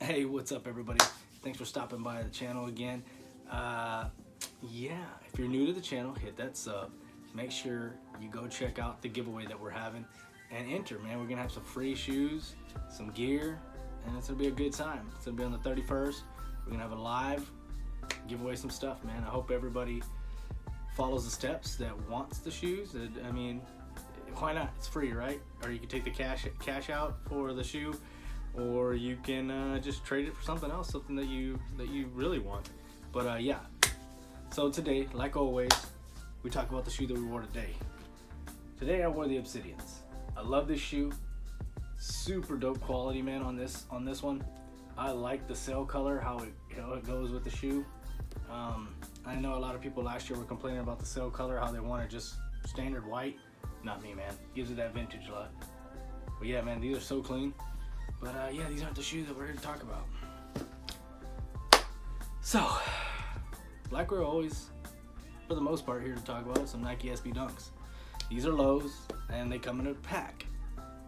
Hey, what's up, everybody? Thanks for stopping by the channel again. Yeah, if you're new to the channel, hit that sub. Make sure you go check out the giveaway that we're having and enter, man. We're gonna have some free shoes, some gear, and it's gonna be a good time. It's gonna be on the 31st. We're gonna have a live, give away some stuff, man. I hope everybody follows the steps that wants the shoes. I mean, why not? It's free, right? Or you can take the cash out for the shoe, or you can just trade it for something else, something that you really want. But yeah, so today, like always, we talk about the shoe that we wore today. Today I wore the Obsidians. I love this shoe. Super dope quality, man, on this one. I like the sail color, how it goes with the shoe. I know a lot of people last year were complaining about the sail color, how they wanted just standard white. Not me, man. Gives it that vintage look. But yeah, man, these are so clean. But yeah, these aren't the shoes that we're here to talk about. So, like we're always, for the most part, here to talk about some Nike SB Dunks. These are lows, and they come in a pack.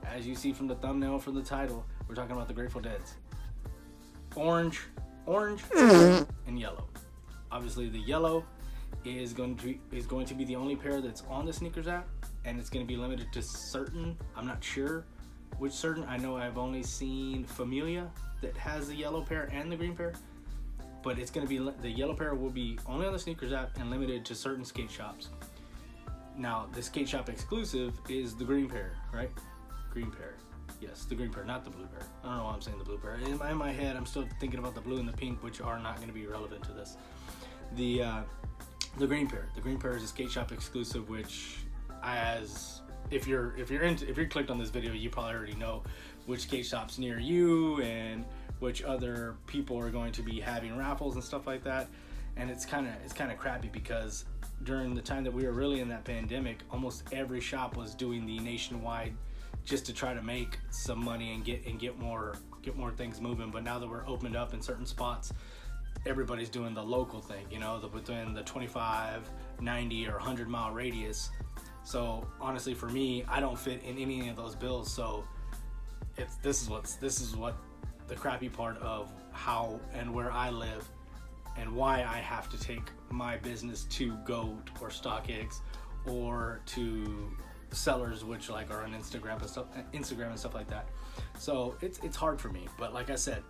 As you see from the thumbnail, from the title, we're talking about the Grateful Dead's. Orange, and yellow. Obviously, the yellow is going to be the only pair that's on the sneakers app, and it's going to be limited to certain. I'm not sure which certain. I know I've only seen Familia that has the yellow pair and the green pair, but it's going to be, the yellow pair will be only on the sneakers app and limited to certain skate shops. Now, the skate shop exclusive is the green pair, right? Green pair. Yes, the green pair, not the blue pair. I don't know why I'm saying the blue pair. In my head, I'm still thinking about the blue and the pink, which are not going to be relevant to this. The green pair. The green pair is a skate shop exclusive, which, if you're clicked on this video, you probably already know which skate shops near you and which other people are going to be having raffles and stuff like that. And it's kind of crappy because during the time that we were really in that pandemic, almost every shop was doing the nationwide just to try to make some money and get more things moving. But now that we're opened up in certain spots, everybody's doing the local thing, you know, within the 25, 90, or 100 mile radius. So honestly, for me, I don't fit in any of those bills. So this is what the crappy part of how and where I live, and why I have to take my business to GOAT or StockX or to sellers, which like are on Instagram and stuff like that. So it's hard for me. But like I said,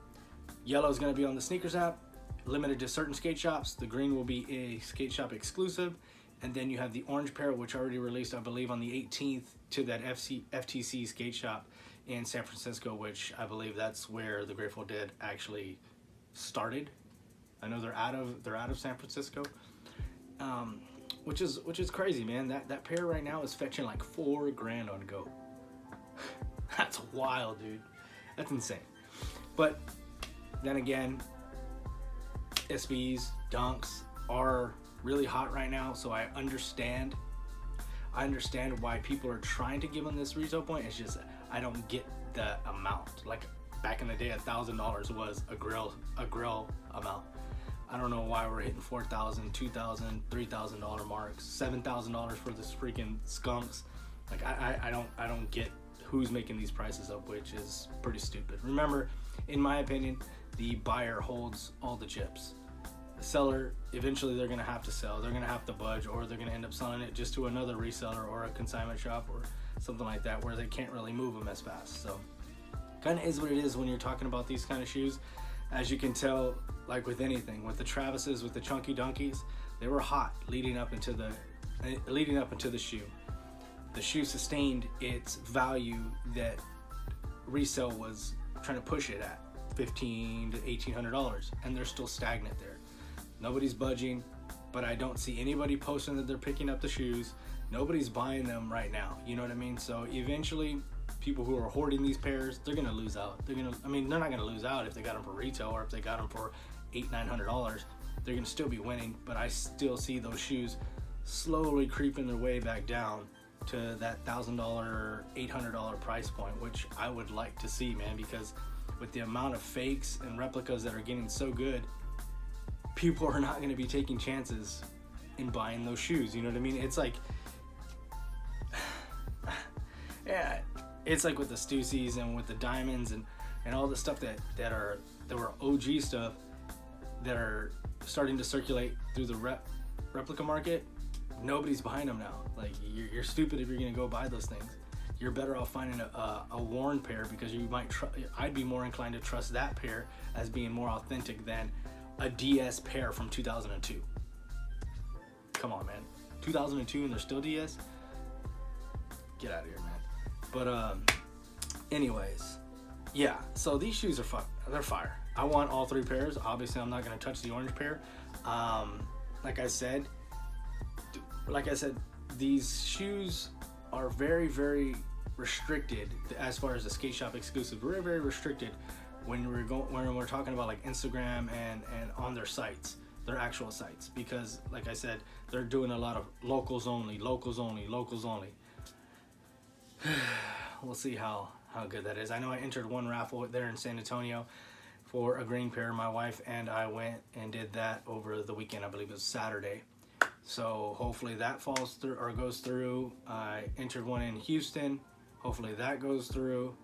yellow is going to be on the sneakers app, limited to certain skate shops. The green will be a skate shop exclusive, and then you have the orange pair, which already released, I believe, on the 18th to that FTC skate shop in San Francisco, which I believe that's where the Grateful Dead actually started. I know they're out of San Francisco, which is crazy, man. That pair right now is fetching like $4,000 on GOAT. That's wild, dude. That's insane. But then again, SBs, Dunks are really hot right now, so I understand why people are trying to give them this retail point. It's just I don't get the amount. Like back in the day, $1,000 was a grill amount. I don't know why we're hitting $4,000, $2,000, $3,000 marks, $7,000 for this freaking skunks. Like I don't get who's making these prices up, which is pretty stupid. Remember, in my opinion, the buyer holds all the chips. The seller, eventually they're gonna have to sell. They're gonna have to budge, or they're gonna end up selling it just to another reseller or a consignment shop or something like that, where they can't really move them as fast. So kind of is what it is when you're talking about these kind of shoes. As you can tell, like with anything, with the Travises, with the Chunky Dunkies, they were hot leading up into the shoe. The shoe sustained its value that resale was trying to push it at, $1,500 to $1,800, and they're still stagnant there. Nobody's budging, but I don't see anybody posting that they're picking up the shoes. Nobody's buying them right now, you know what I mean? So eventually, people who are hoarding these pairs, they're gonna lose out. They're not gonna lose out if they got them for retail, or if they got them for $800, $900. They're gonna still be winning, but I still see those shoes slowly creeping their way back down to that $1,000, $800 price point, which I would like to see, man, because with the amount of fakes and replicas that are getting so good, people are not gonna be taking chances in buying those shoes, you know what I mean? It's like, yeah, it's like with the Stussies and with the diamonds, and and all the stuff that were OG stuff that are starting to circulate through the replica market, nobody's buying them now. Like, you're stupid if you're gonna go buy those things. You're better off finding a worn pair, because you might I'd be more inclined to trust that pair as being more authentic than a DS pair from 2002. Come on, man. 2002 and they're still DS? Get out of here, man. But anyways, yeah, so these shoes are they're fire. I want all 3 pairs. Obviously, I'm not going to touch the orange pair. Like I said, these shoes are very, very restricted as far as the skate shop exclusive. Very, very restricted when we're talking about like Instagram and on their sites, their actual sites, because like I said, they're doing a lot of locals only. We'll see how good that is. I know I entered one raffle there in San Antonio for a green pair. My wife and I went and did that over the weekend. I believe it was Saturday. So hopefully that falls through or goes through. I entered one in Houston. Hopefully that goes through,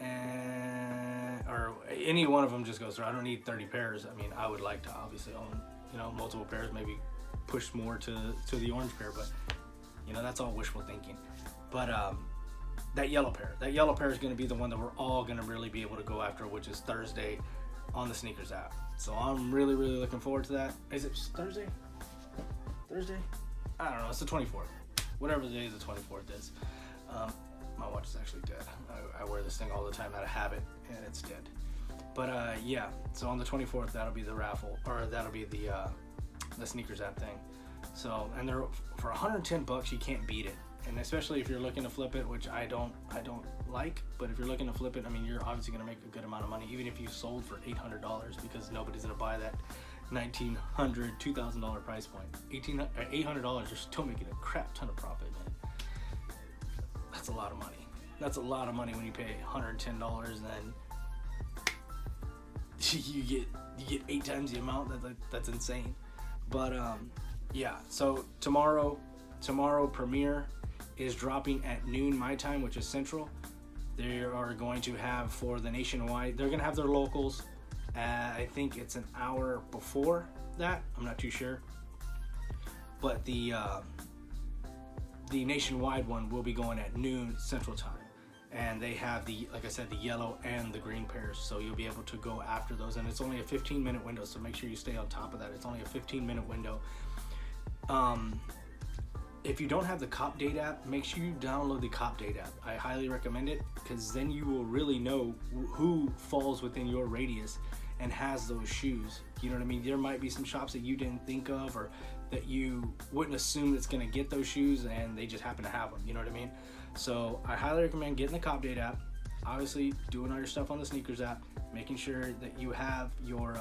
or any one of them just goes through. I don't need 30 pairs. I mean, I would like to obviously own, multiple pairs, maybe push more to the orange pair, but that's all wishful thinking. But that yellow pair is going to be the one that we're all going to really be able to go after, which is Thursday on the SNKRS app. So I'm really, really looking forward to that. Is it Thursday? I don't know. It's the 24th. Whatever the day of the 24th is. My watch is actually dead. I wear this thing all the time out of habit, and it's dead. But yeah, so on the 24th, that'll be the raffle, or that'll be the SNKRS app thing. So, and they're for $110, you can't beat it. And especially if you're looking to flip it, which I don't like, but if you're looking to flip it, I mean, you're obviously going to make a good amount of money, even if you sold for $800, because nobody's going to buy that $1,900, $2,000 price point. $800, you're still making a crap ton of profit, man. That's a lot of money. That's a lot of money when you pay $110 and then you get 8 times the amount. That's insane. But yeah, so tomorrow Premiere is dropping at noon my time, which is Central. They are going to have for the nationwide, they're going to have their locals. I think it's an hour before that. I'm not too sure. But the nationwide one will be going at noon Central time. And they have like I said, the yellow and the green pairs. So you'll be able to go after those. And it's only a 15-minute window. So make sure you stay on top of that. It's only a 15-minute window. If you don't have the Cop Date app, make sure you download the Cop Date app. I highly recommend it, because then you will really know who falls within your radius and has those shoes. You know what I mean? There might be some shops that you didn't think of, or that you wouldn't assume that's going to get those shoes, and they just happen to have them. You know what I mean? So I highly recommend getting the Cop Date app. Obviously, doing all your stuff on the SNKRS app, making sure that you have your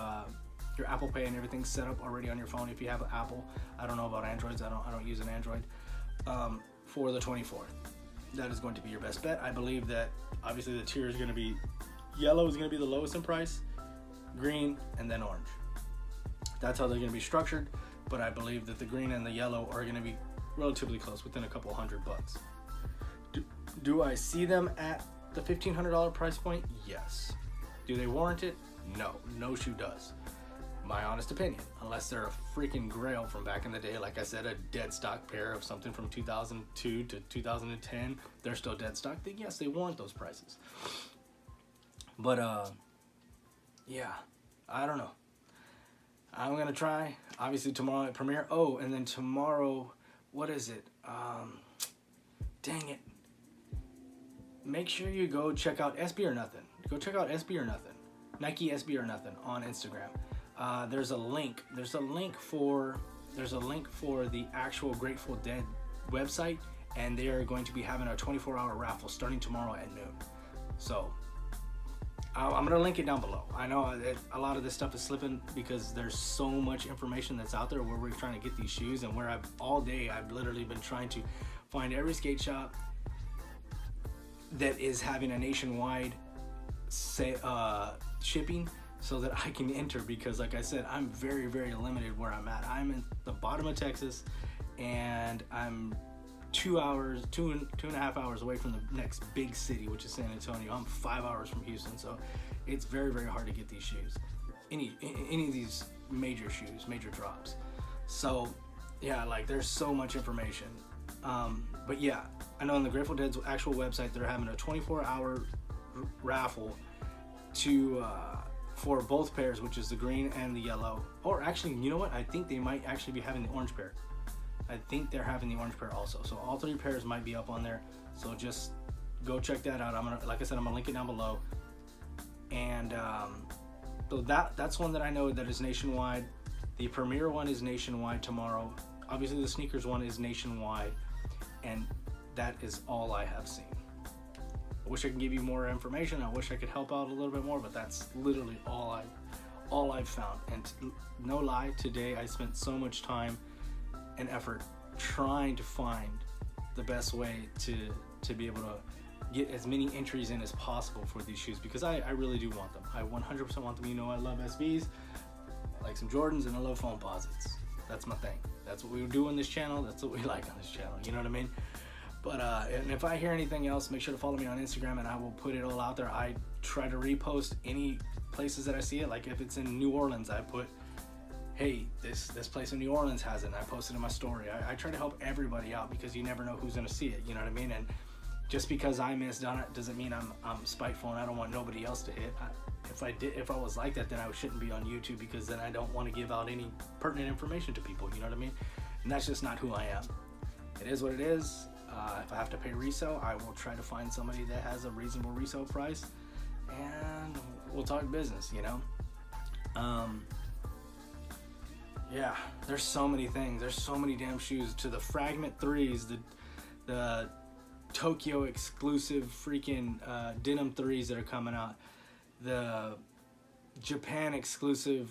Apple Pay and everything set up already on your phone. If you have an Apple, I don't know about Androids. I don't use an Android. For the 24th, that is going to be your best bet. I believe that obviously the tier is going to be yellow is going to be the lowest in price, green, and then orange. That's how they're going to be structured. But I believe that the green and the yellow are going to be relatively close, within a couple $100. Do I see them at the $1,500 price point? Yes. Do they warrant it? No. No shoe does. My honest opinion. Unless they're a freaking grail from back in the day. Like I said, a dead stock pair of something from 2002 to 2010. They're still dead stock. Then yes, they warrant those prices. But, yeah. I don't know. I'm going to try. Obviously tomorrow at Premiere. Oh, and then tomorrow, what is it? Dang it. Make sure you go check out SB or Nothing. Go check out SB or Nothing. Nike SB or Nothing on Instagram. There's a link. There's a link for the actual Grateful Dead website, and they are going to be having a 24-hour raffle starting tomorrow at noon. So I'm gonna link it down below. I know a lot of this stuff is slipping because there's so much information that's out there where we're trying to get these shoes, and where I've literally been trying to find every skate shop that is having a nationwide shipping, so that I can enter, because like I said, I'm very, very limited where I'm at. I'm in the bottom of Texas, and I'm 2 and a half hours away from the next big city, which is San Antonio. I'm 5 hours from Houston, so It's very, very hard to get these shoes. Any of these major shoes, major drops. So yeah, like there's so much information. But yeah, I know on the Grateful Dead's actual website, they're having a 24-hour raffle to for both pairs, which is the green and the yellow. Or actually, you know what? I think they might actually be having the orange pair. I think they're having the orange pair also. So all 3 pairs might be up on there. So just go check that out. Like I said, I'm gonna link it down below. And so that's one that I know that is nationwide. The Premier one is nationwide tomorrow. Obviously, the sneakers one is nationwide, and that is all I have seen. I wish I could give you more information. I wish I could help out a little bit more, but that's literally all I've found. And no lie, today I spent so much time and effort trying to find the best way to be able to get as many entries in as possible for these shoes, because I really do want them. I 100% want them. You know, I love SBs, I like some Jordans, and I love foam posits. That's my thing. That's what we do on this channel. That's what we like on this channel. You know what I mean? But and if I hear anything else, make sure to follow me on Instagram, and I will put it all out there. I try to repost any places that I see it. Like if it's in New Orleans, I put, hey, this place in New Orleans has it, and I posted in my story. I try to help everybody out, because you never know who's gonna see it. You know what I mean? And just because I missed on it doesn't mean I'm spiteful and I don't want nobody else to hit. If I was like that, then I shouldn't be on YouTube, because then I don't want to give out any pertinent information to people. You know what I mean? And that's just not who I am. It is what it is. If I have to pay resale, I will try to find somebody that has a reasonable resale price, and we'll talk business, you know? Yeah, there's so many things. There's so many damn shoes. To the Fragment 3s, the Tokyo exclusive freaking denim 3s that are coming out, the Japan exclusive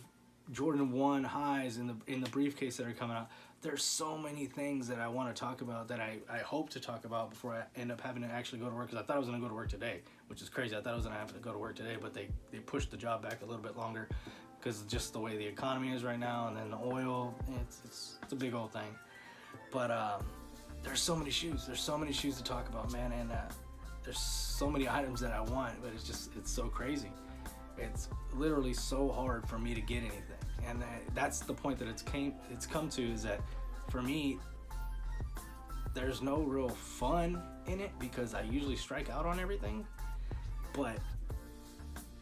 Jordan 1 highs in the briefcase that are coming out. There's so many things that I want to talk about, that I hope to talk about before I end up having to actually go to work, because I thought I was going to go to work today, which is crazy. I thought I was going to have to go to work today, but they pushed the job back a little bit longer, because just the way the economy is right now, and then the oil, it's a big old thing. But there's so many shoes. There's so many shoes to talk about, man, and there's so many items that I want, but it's so crazy. It's literally so hard for me to get anything. And that's the point that it's come to, is that for me, there's no real fun in it, because I usually strike out on everything. But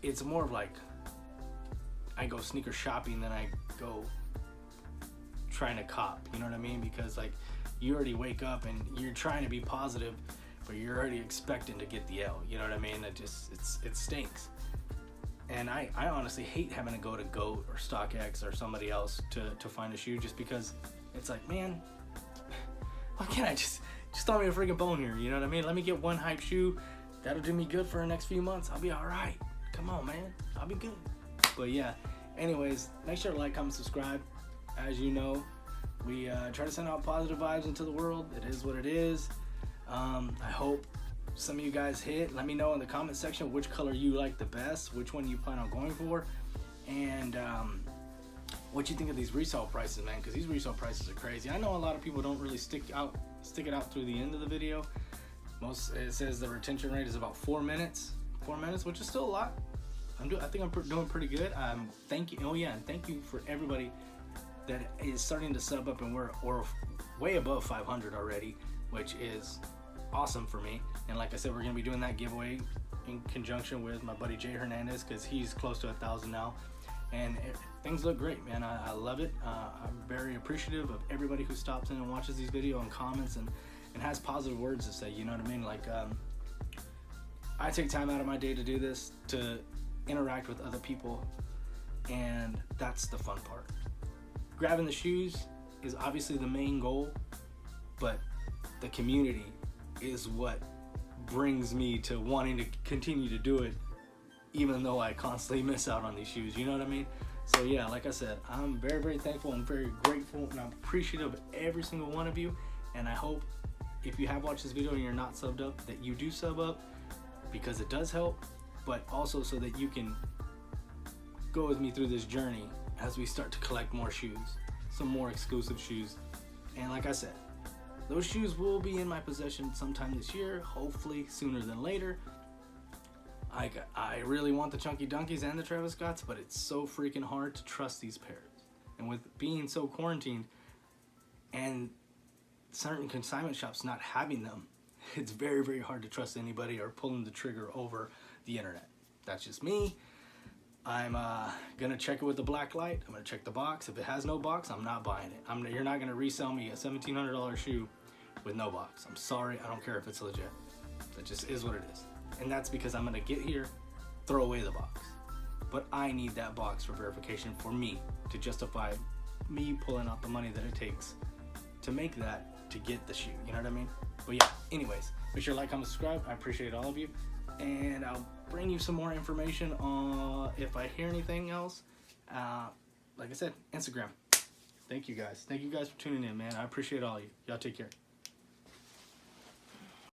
it's more of like, I go sneaker shopping than I go trying to cop. You know what I mean? Because like, you already wake up and you're trying to be positive, but you're already expecting to get the L. You know what I mean? It stinks. And I honestly hate having to go to GOAT or StockX or somebody else to find a shoe, just because it's like, man, why can't I just throw me a freaking bone here? You know what I mean? Let me get one hype shoe. That'll do me good for the next few months. I'll be all right. Come on, man. I'll be good. But yeah, anyways, make sure to like, comment, subscribe. As you know, we try to send out positive vibes into the world. It is what it is. I hope some of you guys hit. Let me know in the comment section which color you like the best, which one you plan on going for, and what you think of these resale prices, man, because these resale prices are crazy. I know a lot of people don't really stick it out through the end of the video. It says the retention rate is about 4 minutes, which is still a lot. I think I'm doing pretty good. Thank you. Oh yeah, and thank you for everybody that is starting to sub up, and we're way above 500 already, which is awesome for me. And like I said, we're gonna be doing that giveaway in conjunction with my buddy Jay Hernandez, because he's close to 1,000 now, and things look great, man. I love it. I'm very appreciative of everybody who stops in and watches these videos and comments and has positive words to say. You know what I mean? Like, I take time out of my day to do this, to interact with other people, and that's the fun part. Grabbing the shoes is obviously the main goal, but the community is what brings me to wanting to continue to do it, even though I constantly miss out on these shoes. You know what I mean? So yeah, like I said, I'm very, very thankful and very grateful, and I'm appreciative of every single one of you. And I hope if you have watched this video and you're not subbed up, that you do sub up, because it does help, but also so that you can go with me through this journey as we start to collect more shoes, some more exclusive shoes. And like I said, those shoes will be in my possession sometime this year, hopefully sooner than later. I really want the Chunky Dunkies and the Travis Scotts, but it's so freaking hard to trust these pairs. And with being so quarantined and certain consignment shops not having them, it's very, very hard to trust anybody or pulling the trigger over the internet. That's just me. I'm gonna check it with the black light. I'm gonna check the box. If it has no box, I'm not buying it. You're not gonna resell me a $1,700 shoe with no box. I'm sorry, I don't care if it's legit. That just is what it is. And that's because I'm gonna get here, throw away the box. But I need that box for verification for me to justify me pulling out the money that it takes to make that, to get the shoe. You know what I mean? But yeah, anyways, make sure to like, comment, subscribe. I appreciate all of you. And I'll bring you some more information on if I hear anything else. Like I said, Instagram. Thank you guys. Thank you guys for tuning in, man. I appreciate all of you. Y'all take care.